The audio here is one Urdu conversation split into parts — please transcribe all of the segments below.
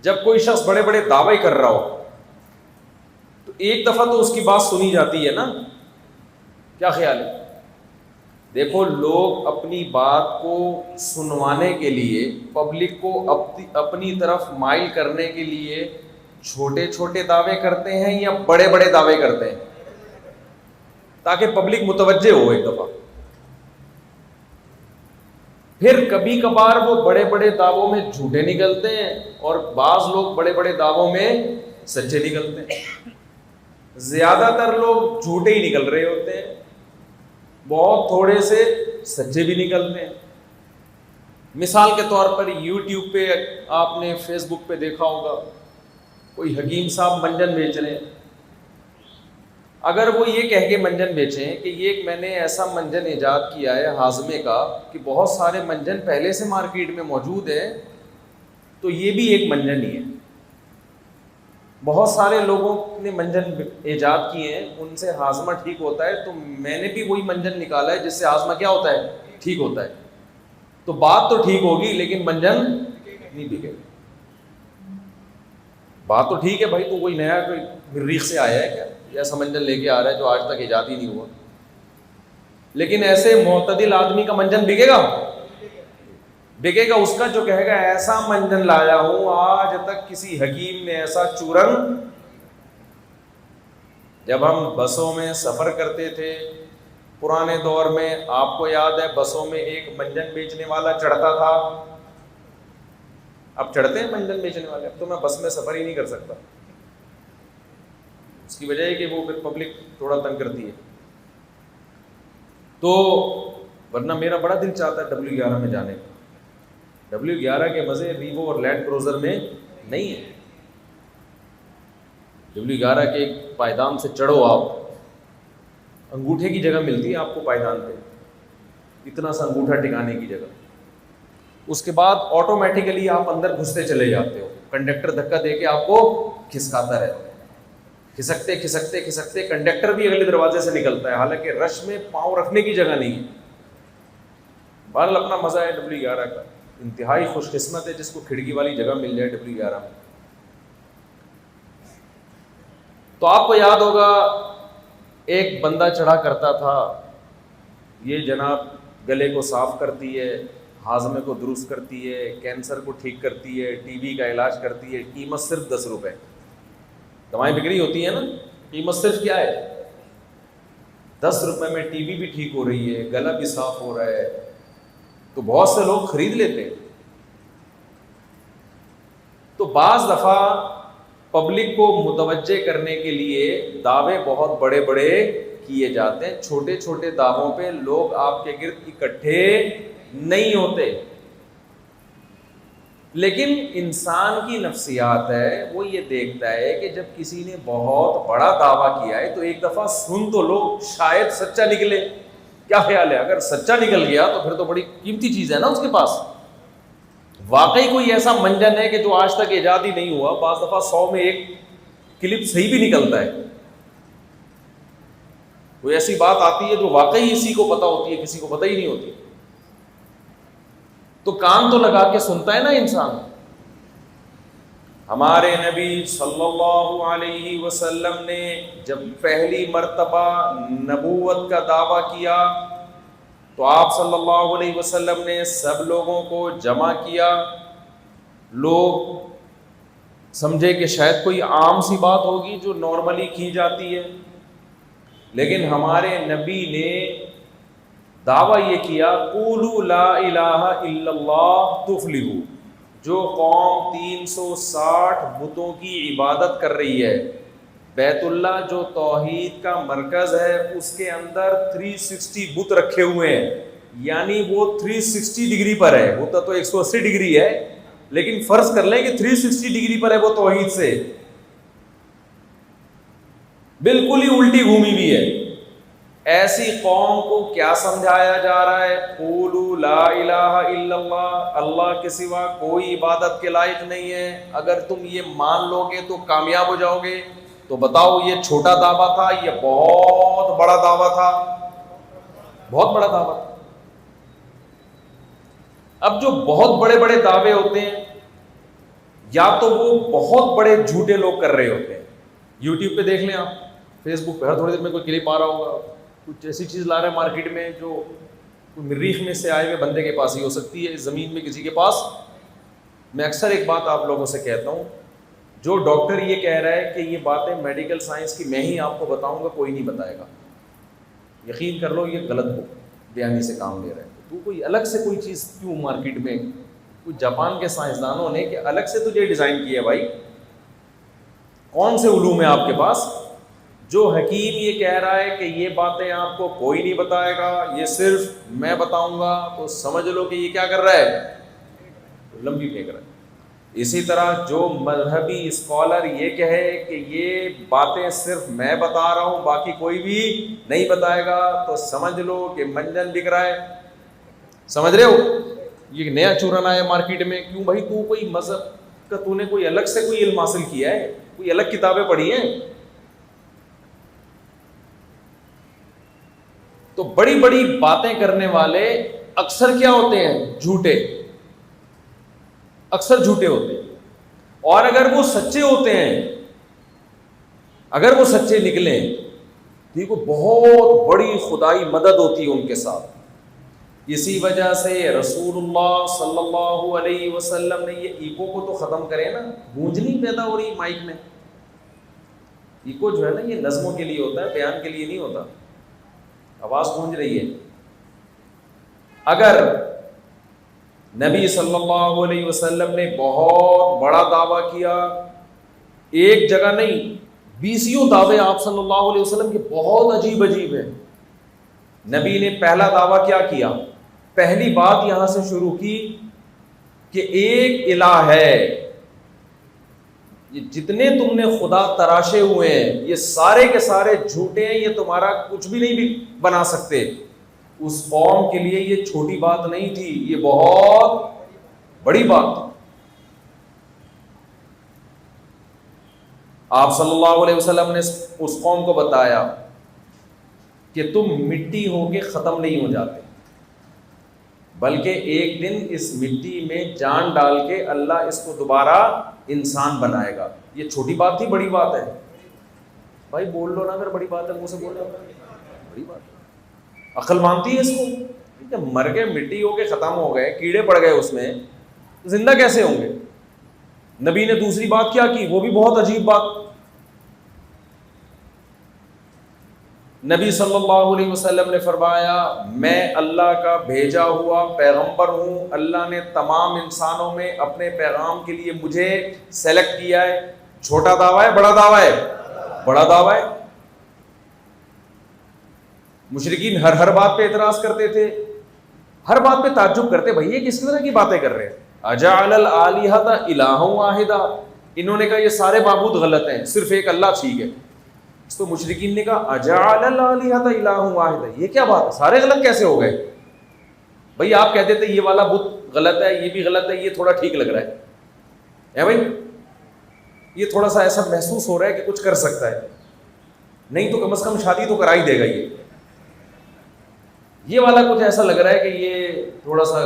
جب کوئی شخص بڑے بڑے دعوے کر رہا ہو تو ایک دفعہ تو اس کی بات سنی جاتی ہے نا، کیا خیال ہے؟ دیکھو، لوگ اپنی بات کو سنوانے کے لیے، پبلک کو اپنی طرف مائل کرنے کے لیے چھوٹے چھوٹے دعوے کرتے ہیں یا بڑے بڑے دعوے کرتے ہیں تاکہ پبلک متوجہ ہو ایک دفعہ؟ پھر کبھی کبھار وہ بڑے بڑے دعووں میں جھوٹے نکلتے ہیں اور بعض لوگ بڑے بڑے دعووں میں سچے نکلتے ہیں۔ زیادہ تر لوگ جھوٹے ہی نکل رہے ہوتے ہیں، بہت تھوڑے سے سچے بھی نکلتے ہیں۔ مثال کے طور پر یوٹیوب پہ آپ نے، فیس بک پہ دیکھا ہوگا، کوئی حکیم صاحب منجن بیچ رہے ہیں۔ اگر وہ یہ کہہ کے منجن بیچیں کہ یہ میں نے ایسا منجن ایجاد کیا ہے ہاضمے کا کہ بہت سارے منجن پہلے سے مارکیٹ میں موجود ہے، تو یہ بھی ایک منجن ہی ہے۔ بہت سارے لوگوں نے منجن ایجاد کیے ہیں، ان سے ہاضمہ ٹھیک ہوتا ہے، تو میں نے بھی وہی منجن نکالا ہے جس سے ہاضمہ کیا ہوتا ہے؟ ٹھیک ہوتا ہے۔ تو بات تو ٹھیک ہوگی لیکن منجن نہیں بکے گا۔ بات تو ٹھیک ہے بھائی، تو کوئی نیا کوئی مریخ سے آیا ہے کیا ایسا منجن لے کے آ رہا ہے جو آج تک ایجاد ہی نہیں ہوا؟ لیکن ایسے معتدل آدمی کا منجن بکے گا؟ بکے گا اس کا جو کہے گا ایسا منجن لایا ہوں آج تک کسی حکیم نے ایسا چورن۔ جب ہم بسوں میں سفر کرتے تھے پرانے دور میں، آپ کو یاد ہے بسوں میں ایک منجن بیچنے والا چڑھتا تھا۔ اب چڑھتے ہیں منجن بیچنے والے؟ اب تو میں بس میں سفر ہی نہیں کر سکتا، اس کی وجہ ہے کہ وہ پھر پبلک تھوڑا تنگ کرتی ہے۔ تو ورنہ میرا بڑا دل چاہتا ہے W11 میں جانے کا۔ W11 کے مزے ریوو اور لینڈ کروزر میں نہیں ہے۔ W11 کے پائیدان سے چڑھو، آپ انگوٹھے کی جگہ ملتی ہے آپ کو پائیدان پہ، اتنا سا انگوٹھا ٹکانے کی جگہ۔ اس کے بعد آٹومیٹیکلی آپ اندر گھستے چلے جاتے ہو، کنڈکٹر دھکا دے کے آپ کو کھسکاتا رہتا ہے، کھسکتے کھسکتے کھسکتے کنڈکٹر بھی اگلے دروازے سے نکلتا ہے، حالانکہ رش میں پاؤں رکھنے کی جگہ نہیں ہے۔ بہرحال اپنا مزہ ہے W11 کا، انتہائی خوش قسمت ہے جس کو کھڑکی والی جگہ مل جائے W11 میں۔ تو آپ کو یاد ہوگا ایک بندہ چڑھا کرتا تھا، یہ جناب گلے کو صاف کرتی ہے، ہاضمے کو درست کرتی ہے، کینسر کو ٹھیک کرتی ہے، ٹی بی کا علاج کرتی ہے، قیمت صرف 10 روپے۔ دوائیں بک رہی ہوتی ہیں نا، قیمت صرف کیا ہے؟ 10 روپے میں ٹی بی بھی ٹھیک ہو رہی ہے، گلا بھی صاف ہو رہا ہے، تو بہت سے لوگ خرید لیتے ہیں۔ تو بعض دفعہ پبلک کو متوجہ کرنے کے لیے دعوے بہت بڑے بڑے کیے جاتے ہیں، چھوٹے چھوٹے دعووں پہ لوگ آپ کے گرد اکٹھے نہیں ہوتے۔ لیکن انسان کی نفسیات ہے، وہ یہ دیکھتا ہے کہ جب کسی نے بہت بڑا دعویٰ کیا ہے تو ایک دفعہ سن تو لو، شاید سچا نکلے۔ کیا خیال ہے؟ اگر سچا نکل گیا تو پھر تو بڑی قیمتی چیز ہے نا اس کے پاس۔ واقعی کوئی ایسا منجن ہے کہ جو آج تک ایجاد ہی نہیں ہوا، بعض دفعہ 100 میں ایک کلپ صحیح بھی نکلتا ہے، کوئی ایسی بات آتی ہے جو واقعی اسی کو پتہ ہوتی ہے، کسی کو پتہ ہی نہیں ہوتی، تو کان تو لگا کے سنتا ہے نا انسان۔ ہمارے نبی صلی اللہ علیہ وسلم نے جب پہلی مرتبہ نبوت کا دعویٰ کیا تو آپ صلی اللہ علیہ وسلم نے سب لوگوں کو جمع کیا۔ لوگ سمجھے کہ شاید کوئی عام سی بات ہوگی جو نارملی کی جاتی ہے، لیکن ہمارے نبی نے دعویٰ یہ کیا، قولوا لا الہ الا اللہ تفلحوا۔ جو قوم 360 بتوں کی عبادت کر رہی ہے، بیت اللہ جو توحید کا مرکز ہے اس کے اندر 360 بت رکھے ہوئے ہیں، یعنی وہ 360 ڈگری پر ہے، ہوتا تو 180 ڈگری ہے، لیکن فرض کر لیں کہ 360 ڈگری پر ہے وہ توحید سے، بالکل ہی الٹی گھومی بھی ہے۔ ایسی قوم کو کیا سمجھایا جا رہا ہے؟ قولوا لا الہ الا اللہ، اللہ کے سوا کوئی عبادت کے لائق نہیں ہے، اگر تم یہ مان لو گے تو کامیاب ہو جاؤ گے۔ تو بتاؤ یہ چھوٹا دعویٰ تھا، یہ بہت بڑا دعویٰ تھا؟ بہت بڑا دعویٰ تھا۔ اب جو بہت بڑے بڑے دعوے ہوتے ہیں یا تو وہ بہت بڑے جھوٹے لوگ کر رہے ہوتے ہیں. یوٹیوب پہ دیکھ لیں آپ, فیس بک پہ ہر تھوڑی دیر میں کوئی کلپ آ رہا ہوگا, کچھ ایسی چیز لا رہے ہیں مارکیٹ میں جو مریخ میں سے آئے ہوئے بندے کے پاس ہی ہو سکتی ہے, زمین میں کسی کے پاس. میں اکثر ایک بات آپ لوگوں سے کہتا ہوں, جو ڈاکٹر یہ کہہ رہا ہے کہ یہ باتیں میڈیکل سائنس کی میں ہی آپ کو بتاؤں گا, کوئی نہیں بتائے گا, یقین کر لو یہ غلط بیانی سے کام لے رہے ہیں. تو کوئی الگ سے کوئی چیز کیوں مارکیٹ میں, کوئی جاپان کے سائنسدانوں نے کہ الگ سے تجھے ڈیزائن کیا ہے بھائی, کون سے علوم ہے آپ کے پاس؟ جو حکیم یہ کہہ رہا ہے کہ یہ باتیں آپ کو کوئی نہیں بتائے گا, یہ صرف میں بتاؤں گا, تو سمجھ لو کہ یہ کیا کر رہا ہے, لمبی پھینک رہا ہے. اسی طرح جو مذہبی اسکالر یہ کہے کہ یہ باتیں صرف میں بتا رہا ہوں باقی کوئی بھی نہیں بتائے گا, تو سمجھ لو کہ منجن بک رہا ہے. سمجھ رہے ہو, یہ نیا چورن آیا مارکیٹ میں. کیوں بھائی, تو کوئی مذہب کا تو نے کوئی الگ سے کوئی علم حاصل کیا ہے, کوئی الگ کتابیں پڑھی ہیں؟ تو بڑی بڑی باتیں کرنے والے اکثر کیا ہوتے ہیں, جھوٹے, اکثر جھوٹے ہوتے ہیں. اور اگر وہ سچے ہوتے ہیں, اگر وہ سچے نکلیں, دیکھو بہت بڑی خدائی مدد ہوتی ہے ان کے ساتھ. اسی وجہ سے رسول اللہ صلی اللہ علیہ وسلم نے یہ ایکو کو تو ختم کرے نا, گونجنی پیدا ہو رہی مائک میں. ایکو جو ہے نا یہ نظموں کے لیے ہوتا ہے, بیان کے لیے نہیں ہوتا. آواز گونج رہی ہے. اگر نبی صلی اللہ علیہ وسلم نے بہت بڑا دعویٰ کیا, ایک جگہ نہیں, 20 دعوے آپ صلی اللہ علیہ وسلم کے بہت عجیب عجیب ہیں. نبی نے پہلا دعویٰ کیا کیا, پہلی بات یہاں سے شروع کی کہ ایک الہ ہے, یہ جتنے تم نے خدا تراشے ہوئے ہیں یہ سارے کے سارے جھوٹے ہیں, یہ تمہارا کچھ بھی نہیں بھی بنا سکتے. اس قوم کے لیے یہ چھوٹی بات نہیں تھی, یہ بہت بڑی بات تھی. آپ صلی اللہ علیہ وسلم نے اس قوم کو بتایا کہ تم مٹی ہو کے ختم نہیں ہو جاتے, بلکہ ایک دن اس مٹی میں جان ڈال کے اللہ اس کو دوبارہ انسان بنائے گا. یہ چھوٹی بات تھی, بڑی بات ہے بھائی, بول لو نا اگر بڑی بات ہے, منہ سے بول رہے بڑی بات ہے. عقل مانتی ہے اس کو؟ مر گئے, مٹی ہو کے ختم ہو گئے, کیڑے پڑ گئے اس میں, زندہ کیسے ہوں گے؟ نبی نے دوسری بات کیا کی, وہ بھی بہت عجیب بات. نبی صلی اللہ علیہ وسلم نے فرمایا میں اللہ کا بھیجا ہوا پیغمبر ہوں, اللہ نے تمام انسانوں میں اپنے پیغام کے لیے مجھے سلیکٹ کیا ہے. چھوٹا دعویٰ ہے, بڑا دعویٰ ہے, بڑا دعویٰ ہے. مشرکین ہر بات پہ اعتراض کرتے تھے, ہر بات پہ تعجب کرتے, بھائی یہ کس طرح کی باتیں کر رہے ہیں, اجعل الآلہۃ الہا واحدا, انہوں نے کہا یہ سارے معبود غلط ہیں, صرف ایک اللہ ٹھیک ہے. تو مشرکین نے کہا اجعل الآلہۃ الہا واحدا, یہ کیا بات ہے, سارے غلط کیسے ہو گئے؟ بھائی آپ کہتے تھے یہ والا بت غلط ہے, یہ بھی غلط ہے, یہ تھوڑا ٹھیک لگ رہا ہے بھائی, یہ تھوڑا سا ایسا محسوس ہو رہا ہے کہ کچھ کر سکتا ہے, نہیں تو کم از کم شادی تو کرا ہی دے گا. یہ والا کچھ ایسا لگ رہا ہے کہ یہ تھوڑا سا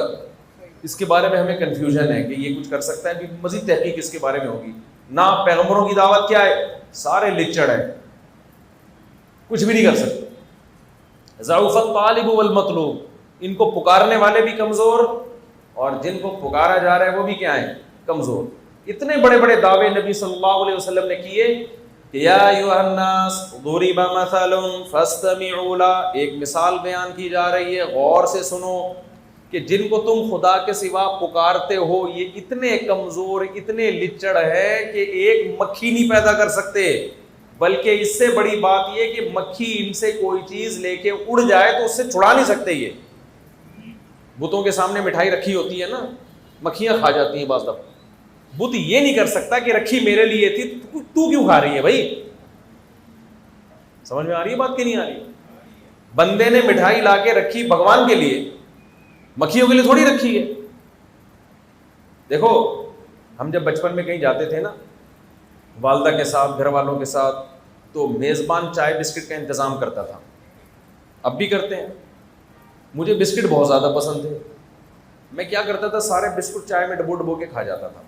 اس کے بارے میں ہمیں کنفیوژن ہے کہ یہ کچھ کر سکتا ہے, مزید تحقیق اس کے بارے میں ہوگی. نہ پیغمبروں کی دعوت کیا ہے, سارے لچڑ ہیں, کچھ بھی نہیں کر سکتے. ضعف الطالب والمطلوب, ان کو پکارنے والے بھی کمزور اور جن کو پکارا جا رہا ہے وہ بھی کیا ہیں, کمزور. اتنے بڑے بڑے دعوے نبی صلی اللہ علیہ وسلم نے کیے کہ یا ایھا الناس ضرب مثل فاستمعوا له, ایک مثال بیان کی جا رہی ہے, غور سے سنو, کہ جن کو تم خدا کے سوا پکارتے ہو یہ اتنے کمزور, اتنے لچڑ ہے کہ ایک مکھی نہیں پیدا کر سکتے. بلکہ اس سے بڑی بات یہ کہ مکھی ان سے کوئی چیز لے کے اڑ جائے تو اس سے چھڑا نہیں سکتے. یہ بتوں کے سامنے مٹھائی رکھی ہوتی ہے نا, مکھیاں کھا جاتی ہیں بعض دفعہ, بت یہ نہیں کر سکتا کہ رکھی میرے لیے تھی, تو کیوں کھا رہی ہے بھائی؟ سمجھ میں آ رہی ہے بات کہ نہیں آ رہی؟ بندے نے مٹھائی لا کے رکھی بھگوان کے لیے, مکھیوں کے لیے تھوڑی رکھی ہے. دیکھو ہم جب بچپن میں کہیں جاتے تھے نا والدہ کے ساتھ, گھر والوں کے ساتھ, تو میزبان چائے بسکٹ کا انتظام کرتا تھا, اب بھی کرتے ہیں. مجھے بسکٹ بہت زیادہ پسند تھے, میں کیا کرتا تھا, سارے بسکٹ چائے میں ڈبو ڈبو کے کھا جاتا تھا.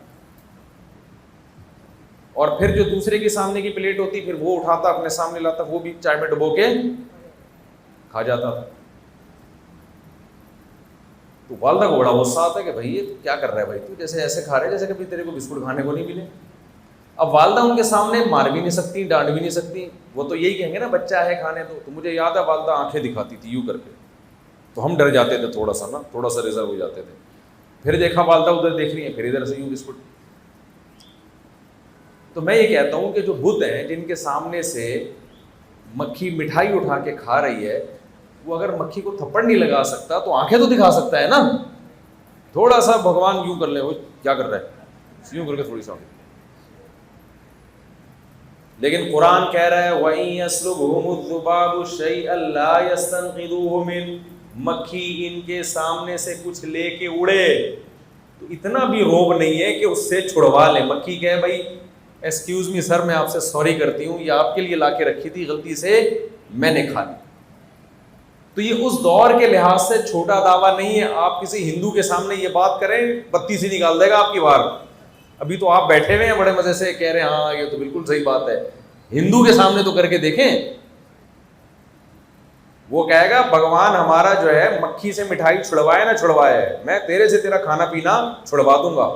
اور پھر جو دوسرے کے سامنے کی پلیٹ ہوتی پھر وہ اٹھاتا اپنے سامنے لاتا, وہ بھی چائے میں ڈبو کے کھا جاتا تھا. تو والدہ کو بڑا غصہ آتا ہے کہ بھائی یہ کیا کر رہا ہے بھائی, تو جیسے ایسے کھا رہے جیسے کبھی تیرے کو بسکٹ کھانے کو نہیں ملے. اب والدہ ان کے سامنے مار بھی نہیں سکتی, ڈانٹ بھی نہیں سکتی, وہ تو یہی کہیں گے نا بچہ ہے کھانے دو. تو مجھے یاد ہے والدہ آنکھیں دکھاتی تھی یوں کر کے, تو ہم ڈر جاتے تھے تھوڑا سا نا, تھوڑا سا ریزرو ہو جاتے تھے. پھر دیکھا والدہ ادھر دیکھ رہی ہیں, پھر ادھر سے یوں بسکٹ. تو میں یہ کہتا ہوں کہ جو بت ہیں جن کے سامنے سے مکھی مٹھائی اٹھا کے کھا رہی ہے, وہ اگر مکھی کو تھپڑ نہیں لگا سکتا تو آنکھیں تو دکھا سکتا ہے نا. تھوڑا سا بھگوان یوں کر لیں, وہ کیا کر رہا ہے یوں کر کے تھوڑی سا. لیکن قرآن کہہ رہا ہے وَإِن يَسْلُبْهُمُ الذُّبَابُ شَيْئًا لَا يَسْتَنقِذُوهُ مِنْهُ, مکھی ان کے سامنے سے کچھ لے کے اڑے تو اتنا بھی روب نہیں ہے کہ اس سے چھڑوا لیں. مکھی کہے بھائی ایکسکیوز می سر, میں آپ سے سوری کرتی ہوں, یہ آپ کے لیے لا کے رکھی تھی, غلطی سے میں نے کھا لی. تو یہ اس دور کے لحاظ سے چھوٹا دعویٰ نہیں ہے. آپ کسی ہندو کے سامنے یہ بات کریں بتی سے نکال دے گا آپ کی بار. ابھی تو آپ بیٹھے ہوئے ہیں بڑے مزے سے کہہ رہے ہیں ہاں یہ تو بالکل صحیح بات ہے, ہندو کے سامنے تو کر کے دیکھیں. وہ کہے گا بھگوان ہمارا جو ہے مکھی سے مٹھائی چھڑوائے نہ چھڑوائے, میں تیرے سے تیرا کھانا پینا چھڑوا دوں گا.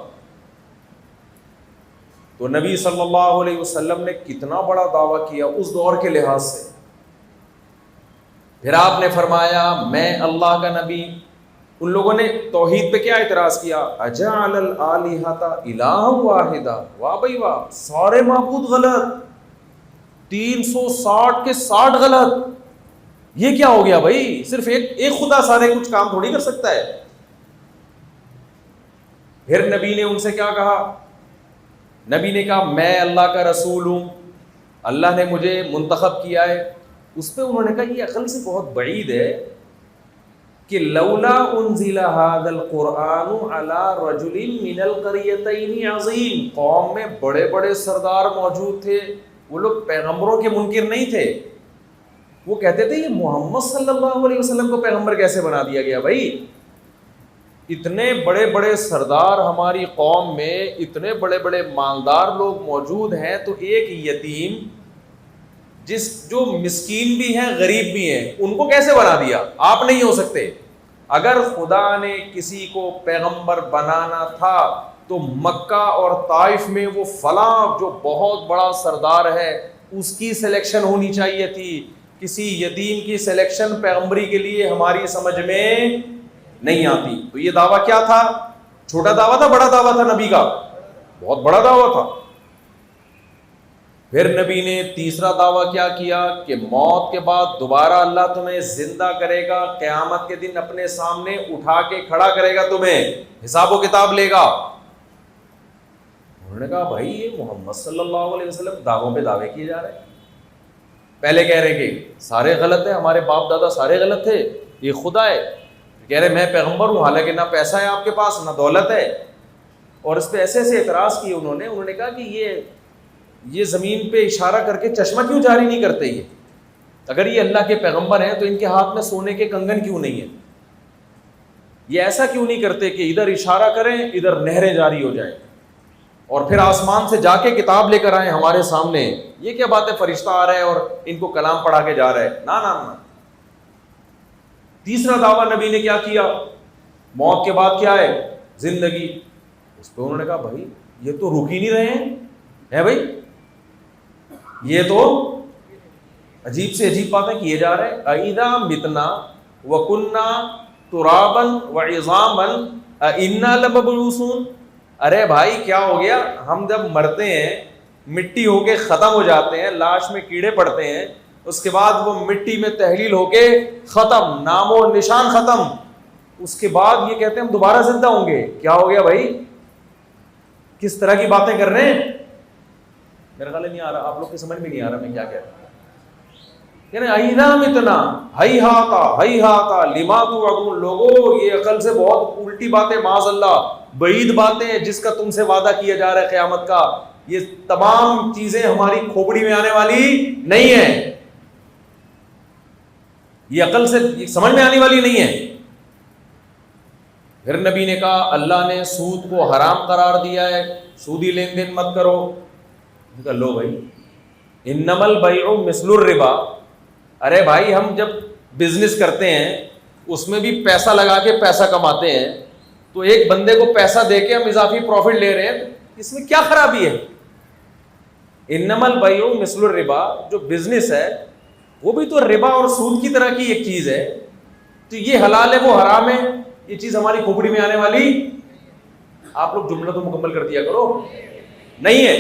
تو نبی صلی اللہ علیہ وسلم نے کتنا بڑا دعویٰ کیا اس دور کے لحاظ سے. پھر آپ نے فرمایا میں اللہ کا نبی. ان لوگوں نے توحید پہ کیا اعتراض کیا, اجعل الالہۃ الہا واحدا, واہ بھائی واہ, سارے معبود غلط, 360 کے 60 غلط. یہ کیا ہو گیا بھائی, صرف ایک خدا سارے کچھ کام تھوڑی کر سکتا ہے. پھر نبی نے ان سے کیا کہا, نبی نے کہا میں اللہ کا رسول ہوں, اللہ نے مجھے منتخب کیا ہے. اس پہ انہوں نے کہا یہ عقل سے بہت بعید ہے کہ لولا انزل هذا القرآن على رجل من القريتين عظیم, قوم میں بڑے بڑے سردار موجود تھے, وہ لوگ پیغمبروں کے منکر نہیں تھے. وہ کہتے تھے یہ محمد صلی اللہ علیہ وسلم کو پیغمبر کیسے بنا دیا گیا بھائی. اتنے بڑے بڑے سردار ہماری قوم میں, اتنے بڑے بڑے مالدار لوگ موجود ہیں, تو ایک یتیم جو مسکین بھی ہیں غریب بھی ہیں ان کو کیسے بنا دیا. آپ نہیں ہو سکتے. اگر خدا نے کسی کو پیغمبر بنانا تھا تو مکہ اور طائف میں وہ فلاں جو بہت بڑا سردار ہے اس کی سلیکشن ہونی چاہیے تھی. کسی یتیم کی سلیکشن پیغمبری کے لیے ہماری سمجھ میں نہیں آتی. تو یہ دعویٰ کیا تھا, چھوٹا دعویٰ تھا بڑا دعویٰ تھا نبی کا, بہت بڑا دعویٰ تھا. پھر نبی نے تیسرا دعویٰ کیا کیا کہ موت کے بعد دوبارہ اللہ تمہیں زندہ کرے گا, قیامت کے دن اپنے سامنے اٹھا کے کھڑا کرے گا, تمہیں حساب و کتاب لے گا. انہوں نے کہا بھائی یہ محمد صلی اللہ علیہ وسلم دعووں پہ دعوے کیے جا رہے ہیں. پہلے کہہ رہے کہ سارے غلط ہیں, ہمارے باپ دادا سارے غلط تھے, یہ خدا ہے. کہہ رہے میں پیغمبر ہوں, حالانکہ نہ پیسہ ہے آپ کے پاس نہ دولت ہے. اور اس پہ ایسے ایسے اعتراض کیے انہوں نے کہا کہ یہ زمین پہ اشارہ کر کے چشمہ کیوں جاری نہیں کرتے, یہ اگر یہ اللہ کے پیغمبر ہیں تو ان کے ہاتھ میں سونے کے کنگن کیوں نہیں ہیں, یہ ایسا کیوں نہیں کرتے کہ ادھر اشارہ کریں ادھر نہریں جاری ہو جائیں اور پھر آسمان سے جا کے کتاب لے کر آئیں ہمارے سامنے. یہ کیا بات ہے, فرشتہ آ رہا ہے اور ان کو کلام پڑھا کے جا رہا ہے. نا. تیسرا دعویٰ نبی نے کیا کیا, موت کے بعد کیا ہے, زندگی. اس پہ انہوں نے کہا بھائی یہ تو رک ہی نہیں رہے ہیں بھائی, یہ تو عجیب سے عجیب باتیں کیے جا رہے ہیں. اَإِذَا مِتْنَا وَكُنَّا تُرَابًا وَعِظَامًا أَإِنَّا لَمَبْعُوثُونَ. ارے بھائی کیا ہو گیا, ہم جب مرتے ہیں مٹی ہو کے ختم ہو جاتے ہیں, لاش میں کیڑے پڑتے ہیں, اس کے بعد وہ مٹی میں تحلیل ہو کے ختم, نام و نشان ختم. اس کے بعد یہ کہتے ہیں ہم دوبارہ زندہ ہوں گے. کیا ہو گیا بھائی, کس طرح کی باتیں کر رہے ہیں. میرا خیال نہیں آ رہا, آپ لوگ کی سمجھ میں نہیں آ رہا میں کیا کہہ رہا ہوں. یعنی اِذَا مِتْنَا ہَيْهَاتَ لِمَا تُوعَدُونَ. لوگوں یہ عقل سے بہت الٹی باتیں, معاذ اللہ بعید باتیں جس کا تم سے وعدہ کیا جا رہا ہے قیامت کا, یہ تمام چیزیں ہماری کھوپڑی میں آنے والی نہیں ہیں, یہ عقل سے سمجھ میں آنے والی نہیں ہے. پھر نبی نے کہا اللہ نے سود کو حرام قرار دیا ہے, سودی لین دین مت کرو. کہا لو بھائی انما البیع مثل الربا، ارے بھائی ہم جب بزنس کرتے ہیں اس میں بھی پیسہ لگا کے پیسہ کماتے ہیں، تو ایک بندے کو پیسہ دے کے ہم اضافی پروفٹ لے رہے ہیں، اس میں کیا خرابی ہے؟ انما البیع مثل الربا، جو بزنس ہے وہ بھی تو ربا اور سود کی طرح کی ایک چیز ہے، تو یہ حلال ہے وہ حرام ہے، یہ چیز ہماری کھوپڑی میں آنے والی، آپ لوگ جملہ تو مکمل کر دیا کرو، نہیں ہے۔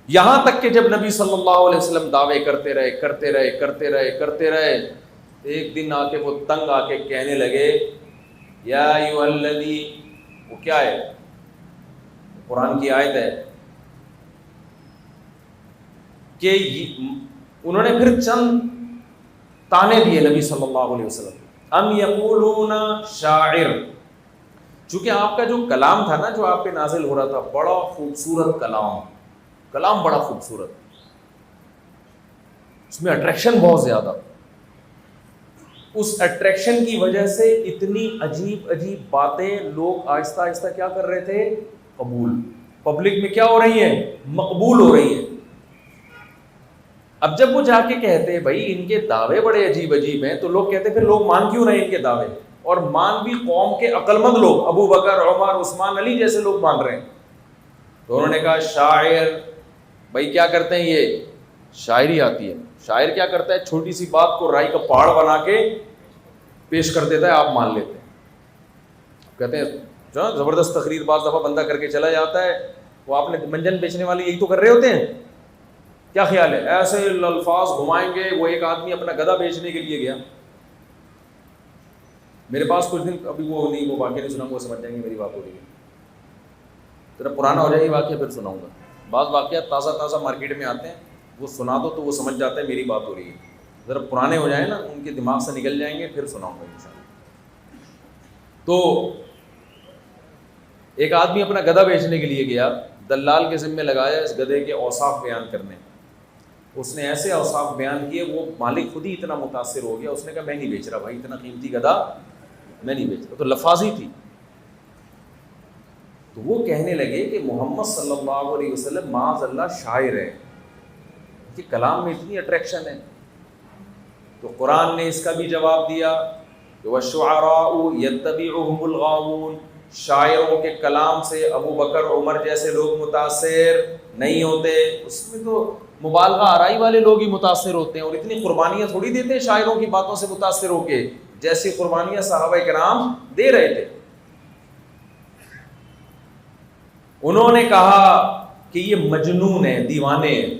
یہاں تک کہ جب نبی صلی اللہ علیہ وسلم دعوے کرتے رہے، ایک دن آ کے وہ تنگ آ کے کہنے لگے یا ایھا الذی، وہ کیا ہے؟ قرآن کی آیت ہے کہ انہوں نے پھر چند تانے دیے نبی صلی اللہ علیہ وسلم، ام یقولون شاعر، چونکہ آپ کا جو کلام تھا نا جو آپ پہ نازل ہو رہا تھا، بڑا خوبصورت کلام بڑا خوبصورت، اس میں اٹریکشن بہت زیادہ، اس اٹریکشن کی وجہ سے اتنی عجیب باتیں لوگ آہستہ آہستہ کیا کر رہے تھے؟ قبول، پبلک میں کیا ہو رہی ہیں؟ مقبول ہو رہی ہیں۔ اب جب وہ جا کے کہتے ہیں بھائی ان کے دعوے بڑے عجیب ہیں، تو لوگ کہتے ہیں پھر لوگ مان کیوں رہے ان کے دعوے، اور مان بھی قوم کے عقل مند لوگ، ابو بکر، عمر، عثمان، علی جیسے لوگ مان رہے ہیں۔ تو انہوں نے کہا شاعر، بھائی کیا کرتے ہیں یہ؟ شاعری آتی ہے۔ شاعر کیا کرتا ہے؟ چھوٹی سی بات کو رائی کا پہاڑ بنا کے پیش کر دیتا ہے، آپ مان لیتے ہیں۔ کہتے ہیں جو زبردست تقریر بعض دفعہ بندہ کر کے چلا جاتا ہے، وہ آپ نے منجن بیچنے والے یہی تو کر رہے ہوتے ہیں، کیا خیال ہے؟ ایسے الفاظ گھمائیں گے۔ وہ ایک آدمی اپنا گدھا بیچنے کے لیے گیا میرے پاس کچھ دن، ابھی وہ واقعہ نہیں سناؤں گا، سمجھ جائیں گے میری بات ہو رہی ہے، ذرا پرانا ہو جائے گا واقعہ پھر سناؤں گا۔ بعض واقعات تازہ مارکیٹ میں آتے ہیں، وہ سنا دو تو وہ سمجھ جاتے ہیں میری بات ہو رہی ہے، ذرا پرانے ہو جائیں نا، ان کے دماغ سے نکل جائیں گے پھر سناؤں گا انشاءاللہ۔ تو ایک آدمی اپنا گدھا بیچنے کے لیے گیا، دلال کے ذمہ لگایا اس گدھے کے اوصاف بیان کرنے، اس نے ایسے اوصاف بیان کیے، وہ مالک خود ہی اتنا متاثر ہو گیا، اس نے کہا میں نہیں بیچ رہا بھائی، اتنا قیمتی گدھا میں نہیں بیچ رہا، تو لفاظی تھی۔ تو وہ کہنے لگے کہ محمد صلی اللہ علیہ وسلم معاذ اللہ شاعر ہے، کہ کلام میں اتنی اٹریکشن ہے۔ تو قرآن نے اس کا بھی جواب دیا کہ وَالشُّعَرَاءُ يَتَّبِعُهُمُ الْغَاوُونَ، شاعروں کے کلام سے ابو بکر، عمر جیسے لوگ متاثر نہیں ہوتے، اس میں تو مبالغہ آرائی والے لوگ ہی متاثر ہوتے ہیں، اور اتنی قربانیاں تھوڑی دیتے ہیں شاعروں کی باتوں سے متاثر ہو کے، جیسی قربانیاں صحابہ کرام دے رہے تھے۔ انہوں نے کہا کہ یہ مجنون ہے، دیوانے ہیں۔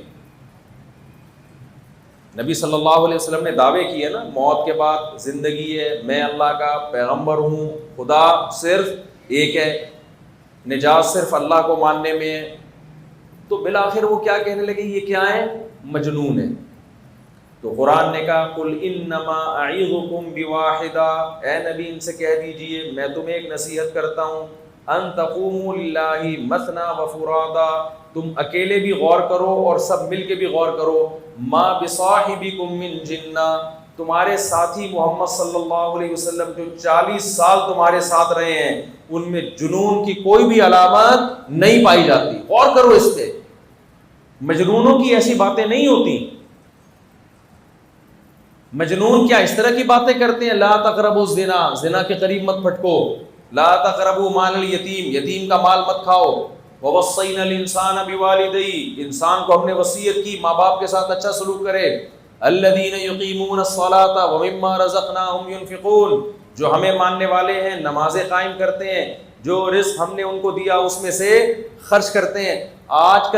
نبی صلی اللہ علیہ وسلم نے دعوے کیے نا، موت کے بعد زندگی ہے، میں اللہ کا پیغمبر ہوں، خدا صرف ایک ہے، نجات صرف اللہ کو ماننے میں ہے۔ تو بالآخر وہ کیا کہنے لگے؟ یہ کیا ہے؟ مجنون ہے۔ تو قرآن نے کہا قل انما اعظکم بواحدہ، اے نبی ان سے کہہ دیجئے میں تمہیں ایک نصیحت کرتا ہوں، ان تقوموا للہ مثنی وفرادا، تم اکیلے بھی غور کرو اور سب مل کے بھی غور کرو، ما بصاحبکم من جنہ، تمہارے ساتھی محمد صلی اللہ علیہ وسلم جو 40 سال تمہارے ساتھ رہے ہیں، ان میں جنون کی کوئی بھی علامت نہیں پائی جاتی۔ غور کرو اس پہ، مجنونوں کی ایسی باتیں نہیں ہوتی۔ مجنون کیا اس طرح کی باتیں کرتے ہیں؟ لا تقربوا الزنا، زنا کے قریب مت پھٹکو، لا تقربوا مال الیتیم، یتیم کا مال مت کھاؤ، ووصینا الانسان بوالدیہ، انسان کو ہم نے وصیت کی ماں باپ کے ساتھ اچھا سلوک کرے، الذین یقیمون الصلاۃ ومما رزقناہم ینفقون، جو ہمیں ماننے والے ہیں، نمازیں قائم کرتے ہیں، جو رزق ہم نے ان کو دیا اس میں سے خرچ کرتے ہیں۔ آج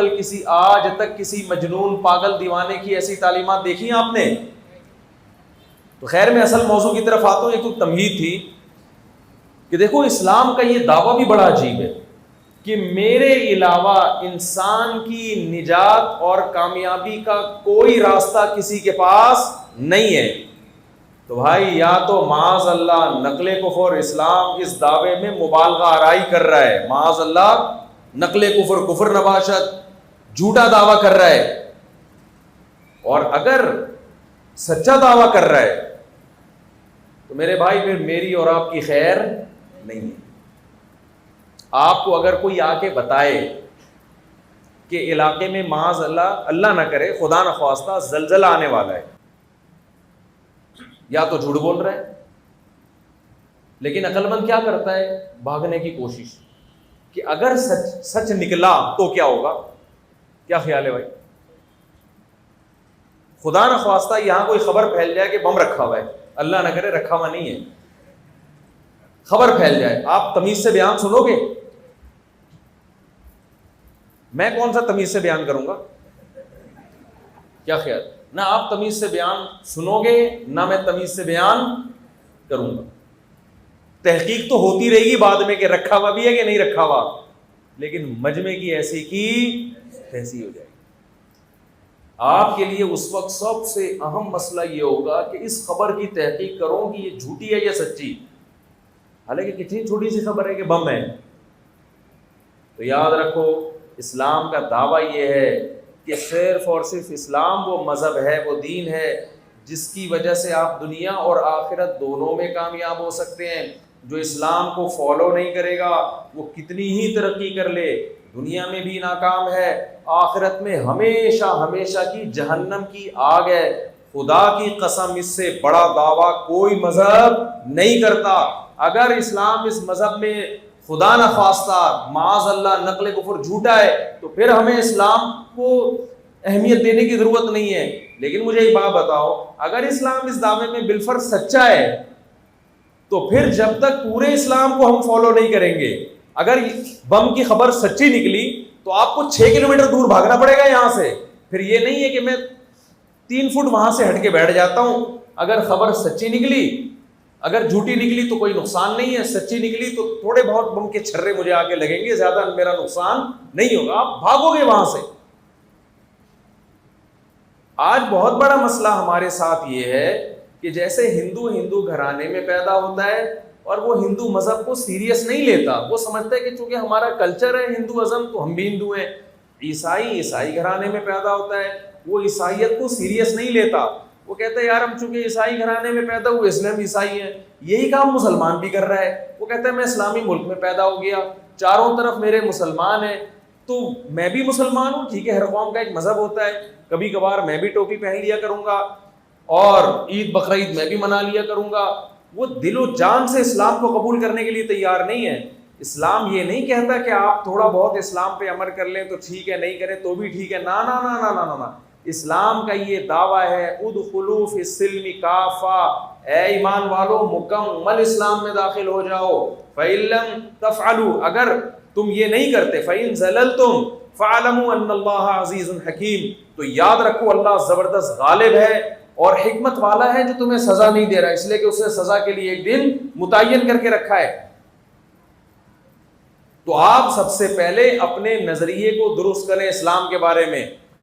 تک کسی مجنون، پاگل، دیوانے کی ایسی تعلیمات دیکھی ہیں آپ نے؟ تو خیر میں اصل موضوع کی طرف آتا ہوں۔ ایک تو تمہید تھی کہ دیکھو اسلام کا یہ دعویٰ بھی بڑا عجیب ہے کہ میرے علاوہ انسان کی نجات اور کامیابی کا کوئی راستہ کسی کے پاس نہیں ہے۔ تو بھائی یا تو معاذ اللہ نقل کفر، اسلام اس دعوے میں مبالغہ آرائی کر رہا ہے، معاذ اللہ نقل کفر، کفر نباشت، جھوٹا دعویٰ کر رہا ہے، اور اگر سچا دعویٰ کر رہا ہے تو میرے بھائی پھر میری اور آپ کی خیر نہیں ہے۔ آپ کو اگر کوئی آ کے بتائے کہ علاقے میں معاذ اللہ نہ کرے خدا نخواستہ زلزلہ آنے والا ہے، یا تو جھوٹ بول رہا ہے، لیکن عقل مند کیا کرتا ہے؟ بھاگنے کی کوشش کہ اگر سچ نکلا تو کیا ہوگا؟ کیا خیال ہے بھائی؟ خدا نخواستہ یہاں کوئی خبر پھیل جائے کہ بم رکھا ہوا ہے، اللہ نہ کرے رکھا ہوا نہیں ہے، خبر پھیل جائے، آپ تمیز سے بیان سنو گے؟ میں کون سا تمیز سے بیان کروں گا؟ کیا خیال؟ نہ آپ تمیز سے بیان سنو گے نہ میں تمیز سے بیان کروں گا۔ تحقیق تو ہوتی رہے گی بعد میں کہ رکھا ہوا بھی ہے کہ نہیں رکھا ہوا، لیکن مجمع کی ایسی کی تیسی ہو جائے گی۔ آپ کے لیے اس وقت سب سے اہم مسئلہ یہ ہوگا کہ اس خبر کی تحقیق کرو کہ یہ جھوٹی ہے یا سچی، حالانکہ کتنی چھوٹی سی خبر ہے کہ بم ہے۔ تو یاد رکھو اسلام کا دعویٰ یہ ہے کہ صرف اور صرف اسلام وہ مذہب ہے، وہ دین ہے جس کی وجہ سے آپ دنیا اور آخرت دونوں میں کامیاب ہو سکتے ہیں۔ جو اسلام کو فالو نہیں کرے گا وہ کتنی ہی ترقی کر لے، دنیا میں بھی ناکام ہے، آخرت میں ہمیشہ ہمیشہ کی جہنم کی آگ ہے۔ خدا کی قسم اس سے بڑا دعویٰ کوئی مذہب نہیں کرتا۔ اگر اسلام اس مذہب میں خدا نہ خواستہ معاذ اللہ نقل کفر جھوٹا ہے تو پھر ہمیں اسلام کو اہمیت دینے کی ضرورت نہیں ہے۔ لیکن مجھے ایک بات بتاؤ، اگر اسلام اس دعوے میں بالفرض سچا ہے تو پھر جب تک پورے اسلام کو ہم فالو نہیں کریں گے، اگر بم کی خبر سچی نکلی تو آپ کو 6 کلومیٹر دور بھاگنا پڑے گا یہاں سے۔ پھر یہ نہیں ہے کہ میں 3 فٹ وہاں سے ہٹ کے بیٹھ جاتا ہوں۔ اگر خبر سچی نکلی، اگر جھوٹی نکلی تو کوئی نقصان نہیں ہے، سچی نکلی تو تھوڑے بہت بم کے چھرے مجھے آ کے لگیں گے، زیادہ میرا نقصان نہیں ہوگا، آپ بھاگو گے وہاں سے۔ آج بہت بڑا مسئلہ ہمارے ساتھ یہ ہے کہ جیسے ہندو گھرانے میں پیدا ہوتا ہے اور وہ ہندو مذہب کو سیریس نہیں لیتا، وہ سمجھتا ہے کہ چونکہ ہمارا کلچر ہے ہندوازم تو ہم بھی ہندو ہیں۔ عیسائی گھرانے میں پیدا ہوتا ہے، وہ عیسائیت کو سیریس نہیں لیتا، وہ کہتا ہے یار ہم چونکہ عیسائی گھرانے میں پیدا ہوئے اس لیے ہم عیسائی ہیں۔ یہی کام مسلمان بھی کر رہا ہے، وہ کہتا ہے میں اسلامی ملک میں پیدا ہو گیا، چاروں طرف میرے مسلمان ہیں تو میں بھی مسلمان ہوں۔ ٹھیک ہے، ہر قوم کا ایک مذہب ہوتا ہے، کبھی کبھار میں بھی ٹوپی پہن لیا کروں گا اور عید بقرعید میں بھی منا لیا کروں گا۔ وہ دل و جان سے اسلام کو قبول کرنے کے لیے تیار نہیں ہے۔ اسلام یہ نہیں کہتا کہ آپ تھوڑا بہت اسلام پہ عمل کر لیں تو ٹھیک ہے، نہیں کریں تو بھی ٹھیک ہے، نا نا نا نا نا نا نا۔ اسلام کا یہ دعویٰ ہے ادخلوا فی السلم کافہ، اے ایمان والو مکمل اسلام میں داخل ہو جاؤ۔ فإن لم تفعلوا، اگر تم یہ نہیں کرتے، فإن زللتم فاعلموا ان اللہ عزیز حکیم، تو یاد رکھو اللہ زبردست غالب ہے اور حکمت والا ہے جو تمہیں سزا نہیں دے رہا، اس لیے کہ اس نے سزا کے لیے ایک دن متعین کر کے رکھا ہے۔ تو آپ سب سے پہلے اپنے نظریے کو درست کریں اسلام کے بارے میں۔